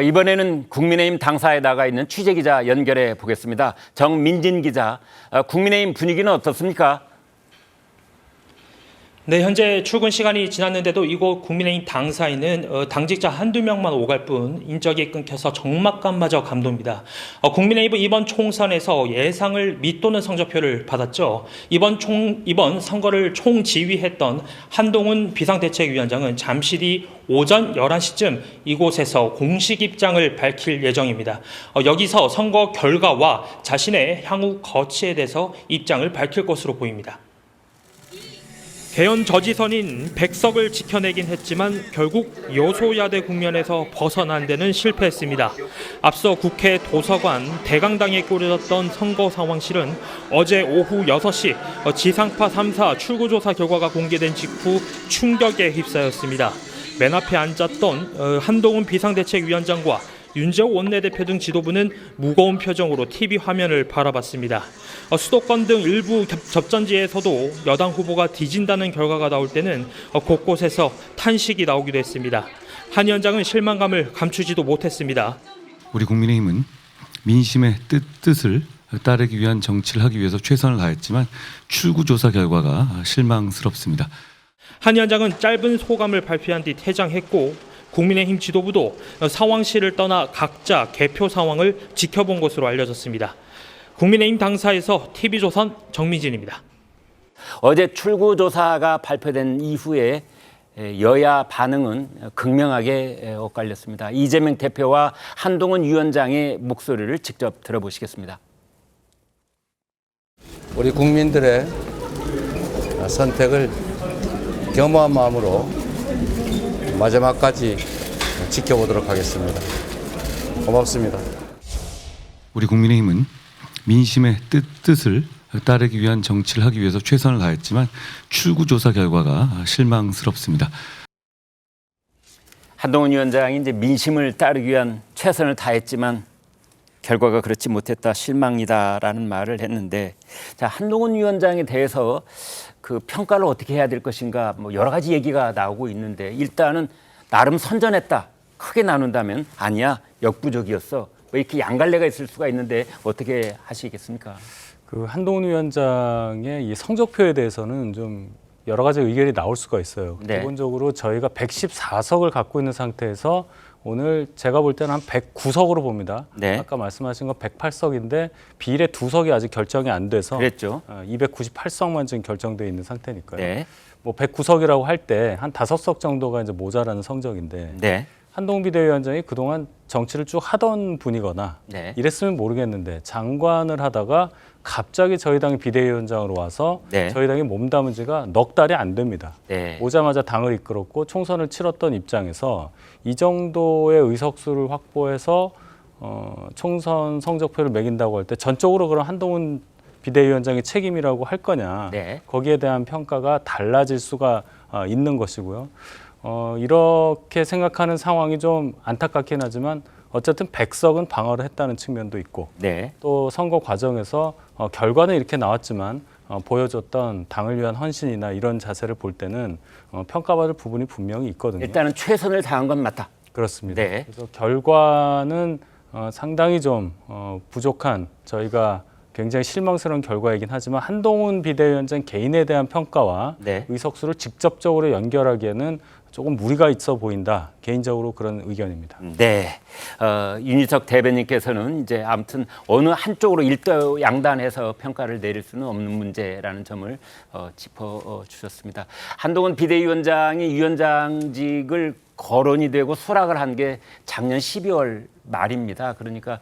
이번에는 국민의힘 당사에 나가 있는 취재기자 연결해 보겠습니다. 정민진 기자, 국민의힘 분위기는 어떻습니까? 네, 현재 출근 시간이 지났는데도 이곳 국민의힘 당사에는 당직자 한두 명만 오갈 뿐 인적이 끊겨서 적막감마저 감돕니다. 국민의힘은 이번 총선에서 예상을 밑도는 성적표를 받았죠. 이번 선거를 총지휘했던 한동훈 비상대책위원장은 잠시 뒤 오전 11시쯤 이곳에서 공식 입장을 밝힐 예정입니다. 여기서 선거 결과와 자신의 향후 거취에 대해서 입장을 밝힐 것으로 보입니다. 개헌 저지선인 100석을 지켜내긴 했지만 결국 여소야대 국면에서 벗어난 데는 실패했습니다. 앞서 국회 도서관 대강당에 꾸려졌던 선거 상황실은 어제 오후 6시 지상파 3사 출구조사 결과가 공개된 직후 충격에 휩싸였습니다. 맨 앞에 앉았던 한동훈 비상대책위원장과 윤재호 원내대표 등 지도부는 무거운 표정으로 TV 화면을 바라봤습니다. 수도권 등 일부 접전지에서도 여당 후보가 뒤진다는 결과가 나올 때는 곳곳에서 탄식이 나오기도 했습니다. 한 위원장은 실망감을 감추지도 못했습니다. 우리 국민의힘은 민심의 뜻을 따르기 위한 정치를 하기 위해서 최선을 다했지만 출구조사 결과가 실망스럽습니다. 한 위원장은 짧은 소감을 발표한 뒤 퇴장했고 국민의힘 지도부도 상황실을 떠나 각자 개표 상황을 지켜본 것으로 알려졌습니다. 국민의힘 당사에서 TV조선 정민진입니다. 어제 출구조사가 발표된 이후에 여야 반응은 극명하게 엇갈렸습니다. 이재명 대표와 한동훈 위원장의 목소리를 직접 들어보시겠습니다. 우리 국민들의 선택을 겸허한 마음으로 마지막까지 지켜보도록 하겠습니다. 고맙습니다. 우리 국민의힘은 민심의 뜻을 따르기 위한 정치를 하기 위해서 최선을 다했지만 출구조사 결과가 실망스럽습니다. 한동훈 위원장이 이제 민심을 따르기 위한 최선을 다했지만 결과가 그렇지 못했다, 실망이다라는 말을 했는데, 자, 한동훈 위원장에 대해서 그 평가를 어떻게 해야 될 것인가, 뭐 여러 가지 얘기가 나오고 있는데, 일단은 나름 선전했다, 크게 나눈다면 아니야, 역부족이었어, 뭐 이렇게 양갈래가 있을 수가 있는데 어떻게 하시겠습니까? 그 한동훈 위원장의 이 성적표에 대해서는 좀 여러 가지 의견이 나올 수가 있어요. 네. 기본적으로 저희가 114석을 갖고 있는 상태에서 오늘 제가 볼 때는 한 109석으로 봅니다. 네. 아까 말씀하신 건 108석인데 비례 2석이 아직 결정이 안 돼서 그랬죠. 298석만 지금 결정돼 있는 상태니까요. 네. 뭐 109석이라고 할 때 한 5석 정도가 이제 모자라는 성적인데 네. 한동훈 비대위원장이 그동안 정치를 쭉 하던 분이거나 네. 이랬으면 모르겠는데 장관을 하다가 갑자기 저희 당의 비대위원장으로 와서 네. 저희 당이 몸담은 지가 넉 달이 안 됩니다. 네. 오자마자 당을 이끌었고 총선을 치렀던 입장에서 이 정도의 의석수를 확보해서 총선 성적표를 매긴다고 할 때 전적으로 그럼 한동훈 비대위원장의 책임이라고 할 거냐, 네. 거기에 대한 평가가 달라질 수가 있는 것이고요. 이렇게 생각하는 상황이 좀 안타깝긴 하지만 어쨌든 100석은 방어를 했다는 측면도 있고, 네. 또 선거 과정에서 결과는 이렇게 나왔지만 보여줬던 당을 위한 헌신이나 이런 자세를 볼 때는 평가받을 부분이 분명히 있거든요. 일단은 최선을 다한 건 맞다. 그렇습니다. 네. 그래서 결과는 상당히 좀 부족한, 저희가 굉장히 실망스러운 결과이긴 하지만 한동훈 비대위원장 개인에 대한 평가와 네. 의석수를 직접적으로 연결하기에는 조금 무리가 있어 보인다. 개인적으로 그런 의견입니다. 네, 윤희석 대변인께서는 이제 아무튼 어느 한쪽으로 일도양단해서 평가를 내릴 수는 없는 문제라는 점을 짚어주셨습니다. 한동훈 비대위원장이 위원장직을 거론이 되고 수락을 한 게 작년 12월 말입니다. 그러니까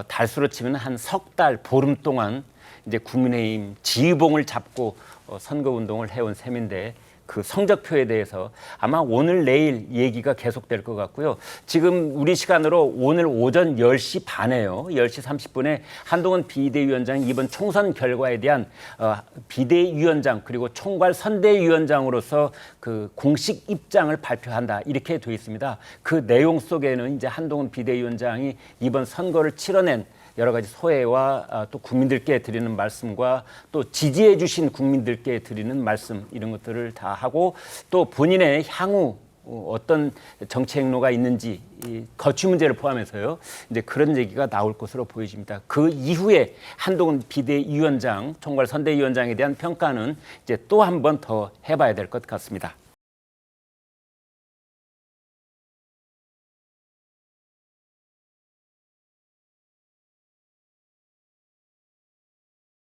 달수로 치면 한 석 달, 보름 동안 이제 국민의힘 지휘봉을 잡고 선거운동을 해온 셈인데, 그 성적표에 대해서 아마 오늘 내일 얘기가 계속될 것 같고요. 지금 우리 시간으로 오늘 오전 10시 반에요. 10시 30분에 한동훈 비대위원장이 이번 총선 결과에 대한 비대위원장 그리고 총괄 선대위원장으로서 그 공식 입장을 발표한다, 이렇게 되어 있습니다. 그 내용 속에는 이제 한동훈 비대위원장이 이번 선거를 치러낸 여러 가지 소회와 또 국민들께 드리는 말씀과 또 지지해 주신 국민들께 드리는 말씀, 이런 것들을 다 하고 또 본인의 향후 어떤 정치 행로가 있는지 이 거취 문제를 포함해서요. 이제 그런 얘기가 나올 것으로 보여집니다. 그 이후에 한동훈 비대위원장, 총괄 선대위원장에 대한 평가는 이제 또 한 번 더 해봐야 될 것 같습니다.